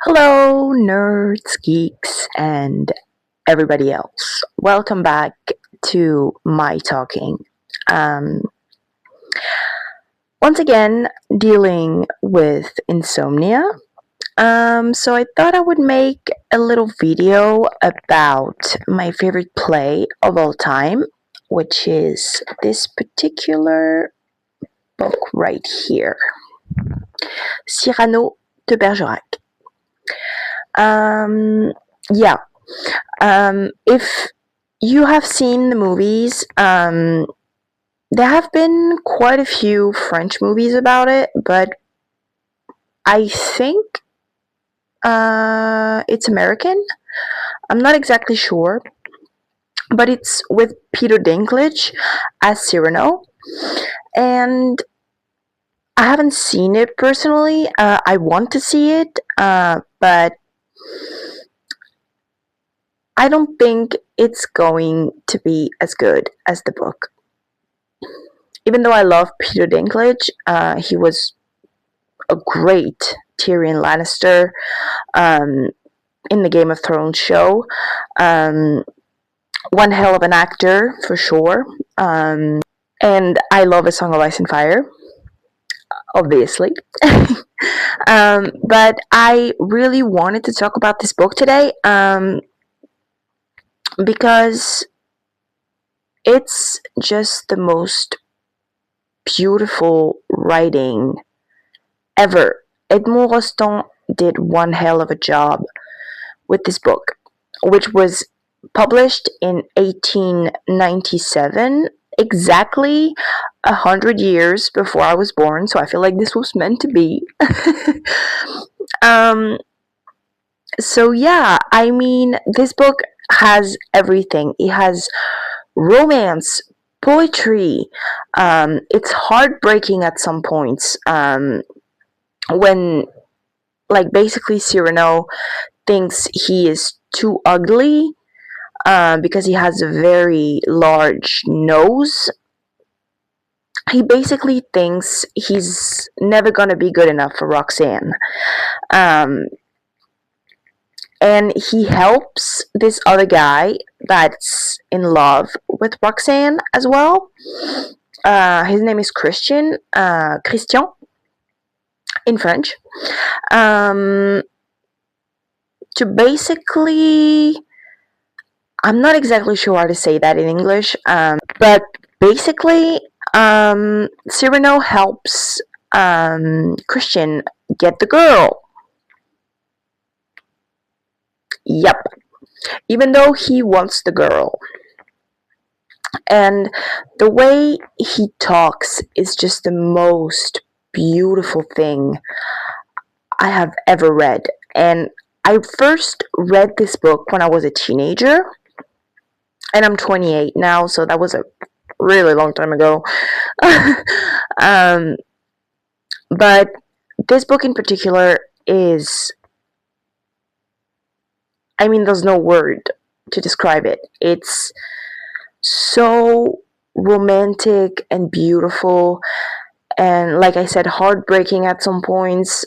Hello, nerds, geeks, and everybody else. Welcome back to my talking. Um, Once again, dealing with insomnia. So I thought I would make a little video about my favorite play of all time, which is this particular book right here, Cyrano de Bergerac. Um, yeah, if you have seen the movies, there have been quite a few French movies about it, but I think it's American. I'm not exactly sure, but it's with Peter Dinklage as Cyrano, and I haven't seen it personally. I want to see it, but I don't think it's going to be as good as the book. Even though I love Peter Dinklage, he was a great Tyrion Lannister in the Game of Thrones show. One hell of an actor, for sure. And I love A Song of Ice and Fire, obviously. But I really wanted to talk about this book today because it's just the most beautiful writing ever. Edmond Rostand did one hell of a job with this book, which was published in 1897, exactly 100 years before I was born. So I feel like this was meant to be. So yeah, I mean, this book has everything. It has romance, poetry. It's heartbreaking at some points. When, like, basically Cyrano thinks he is too ugly because he has a very large nose. He basically thinks he's never gonna be good enough for Roxanne. And he helps this other guy that's in love with Roxanne as well. His name is Christian in French. To basically, I'm not exactly sure how to say that in English, but basically, Cyrano helps Christian get the girl. Yep. Even though he wants the girl. And the way he talks is just the most beautiful thing I have ever read. And I first read this book when I was a teenager, and I'm 28 now, so that was a really long time ago. But this book in particular is, I mean, there's no word to describe it. It's so romantic and beautiful, and like I said, heartbreaking at some points.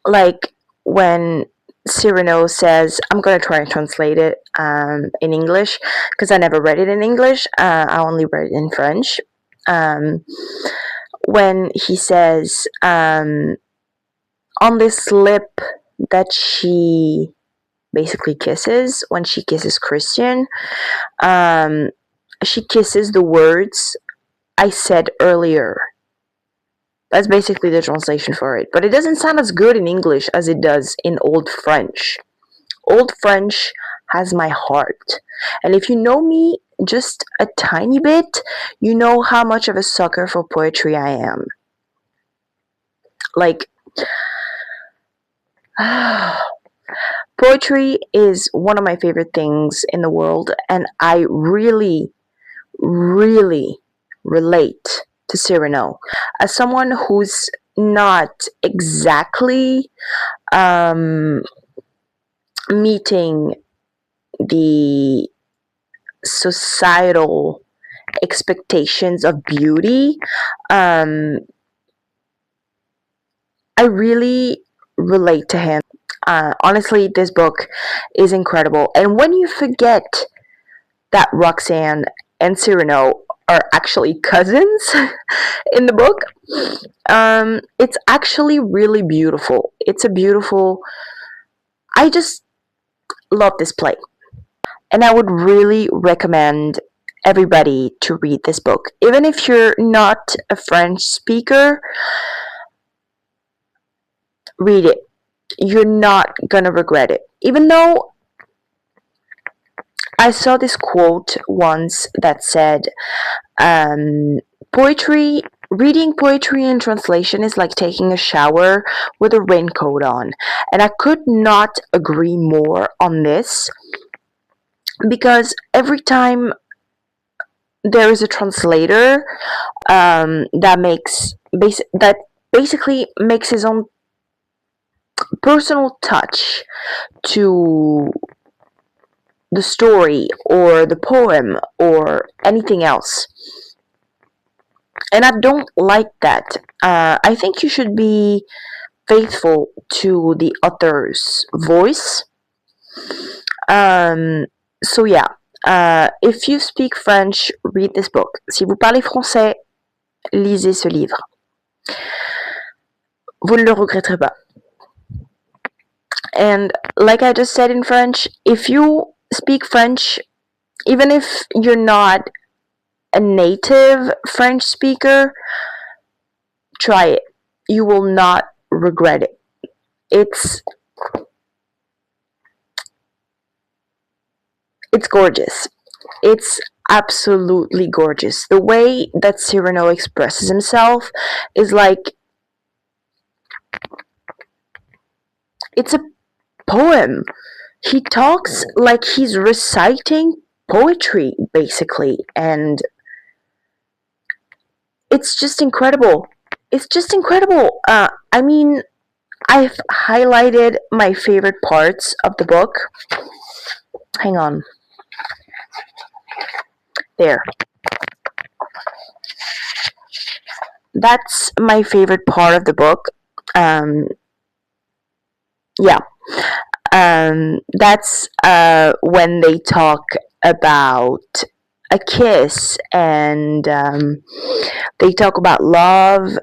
Like when Cyrano says, I'm gonna try and translate it in English because I never read it in English. I only read it in French. When he says, on this lip that she basically kisses, when she kisses Christian, she kisses the words I said earlier. That's basically the translation for it. But it doesn't sound as good in English as it does in Old French. Old French has my heart. And if you know me just a tiny bit, you know how much of a sucker for poetry I am. Like, poetry is one of my favorite things in the world, and I really, really relate to Cyrano as someone who's not exactly meeting the societal expectations of beauty. I really relate to him. Honestly, this book is incredible. And when you forget that Roxanne and Cyrano are actually cousins in the book, it's actually really beautiful. It's a beautiful. I just love this play. And I would really recommend everybody to read this book. Even if you're not a French speaker, read it. You're not gonna regret it. Even though I saw this quote once that said, poetry, reading poetry in translation is like taking a shower with a raincoat on. And I could not agree more on this, because every time there is a translator that basically makes his own personal touch to the story or the poem or anything else. And I don't like that. I think you should be faithful to the author's voice. So yeah, if you speak French, read this book. Si vous parlez français, lisez ce livre. Vous ne le regretterez pas. And like I just said in French, if you speak French, even if you're not a native French speaker, try it. You will not regret it. It's gorgeous. It's absolutely gorgeous. The way that Cyrano expresses himself is like, it's a poem. He talks like he's reciting poetry, basically, and it's just incredible. It's just incredible. I mean, I've highlighted my favorite parts of the book. Hang on. There. That's my favorite part of the book. Yeah. That's when they talk about a kiss, and they talk about love.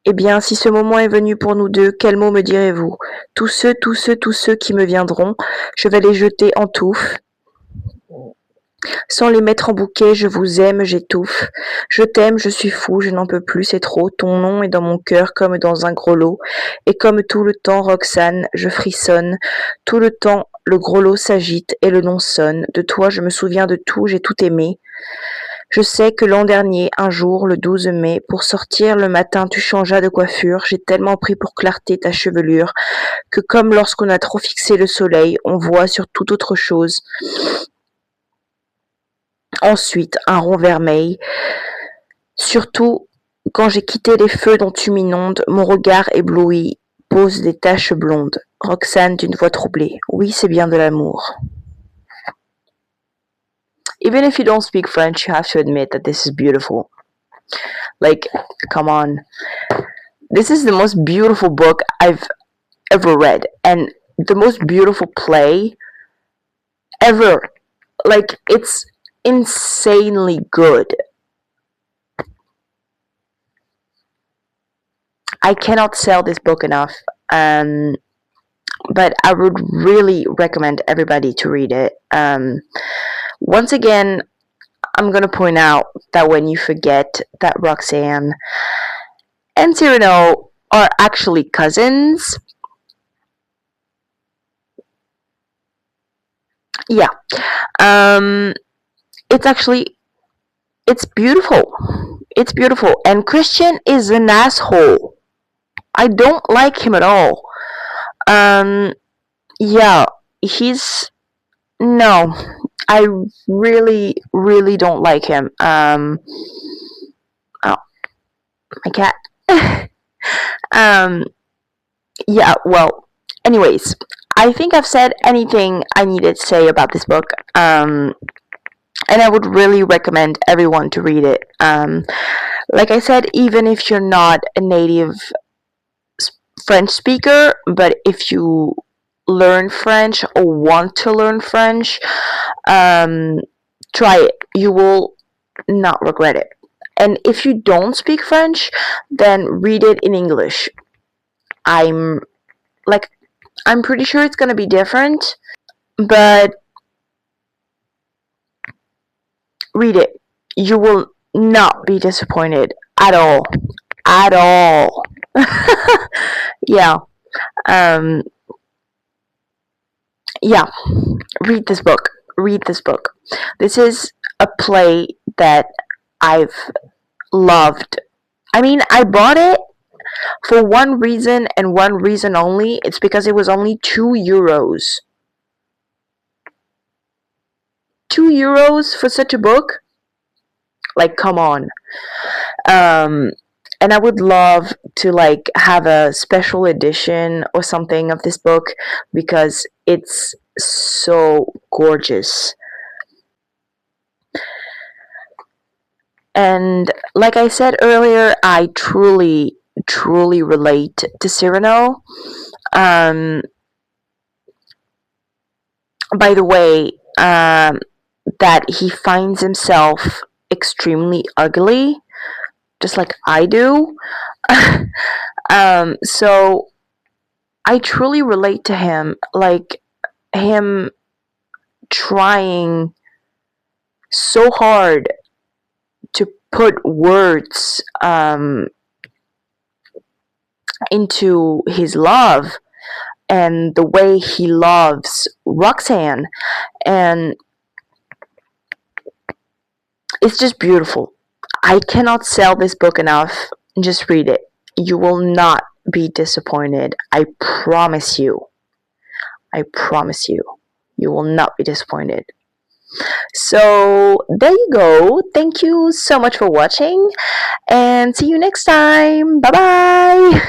Eh bien, si ce moment est venu pour nous deux, quel mot me direz-vous? Tous ceux qui me viendront, je vais les jeter en touffes. Sans les mettre en bouquet, je vous aime, j'étouffe. Je t'aime, je suis fou, je n'en peux plus, c'est trop. Ton nom est dans mon cœur comme dans un gros lot. Et comme tout le temps, Roxane, je frissonne. Tout le temps, le gros lot s'agite et le nom sonne. De toi, je me souviens de tout, j'ai tout aimé. Je sais que l'an dernier, un jour, le 12 mai, pour sortir le matin, tu changeas de coiffure. J'ai tellement pris pour clarté ta chevelure que comme lorsqu'on a trop fixé le soleil, on voit sur toute autre chose. Ensuite, un rond vermeil. Surtout, quand j'ai quitté les feux dont tu m'inondes, mon regard ébloui pose des taches blondes. Roxane d'une voix troublée. Oui, c'est bien de l'amour. Even if you don't speak French, you have to admit that this is beautiful. Like, come on. This is the most beautiful book I've ever read, and the most beautiful play ever. Like, it's insanely good. I cannot sell this book enough, but I would really recommend everybody to read it. Once again, I'm gonna point out that when you forget that Roxanne and Cyrano are actually cousins, yeah, it's beautiful. It's beautiful. And Christian is an asshole. I don't like him at all. Yeah, no, I really, really don't like him. Oh, my cat. Yeah, well, anyways, I think I've said anything I needed to say about this book. And I would really recommend everyone to read it. Like I said, even if you're not a native French speaker, but if you learn French or want to learn French, um, try it. You will not regret it. And if you don't speak French, then read it in English. I'm like, I'm pretty sure it's gonna be different, but read it. You will not be disappointed at all. At all. Yeah. Um, yeah. Read this book. Read this book. This is a play that I've loved. I mean, I bought it for one reason and one reason only. It's because it was only €2. €2 for such a book? Like, come on. Um, and I would love to like have a special edition or something of this book because it's so gorgeous. And like I said earlier, I truly relate to Cyrano. Um, by the way, that he finds himself extremely ugly, just like I do. So I truly relate to him, like him trying so hard to put words into his love and the way he loves Roxanne. And it's just beautiful. I cannot sell this book enough. Just read it. You will not be disappointed. I promise you. I promise you. You will not be disappointed. So, there you go. Thank you so much for watching, and see you next time. Bye bye.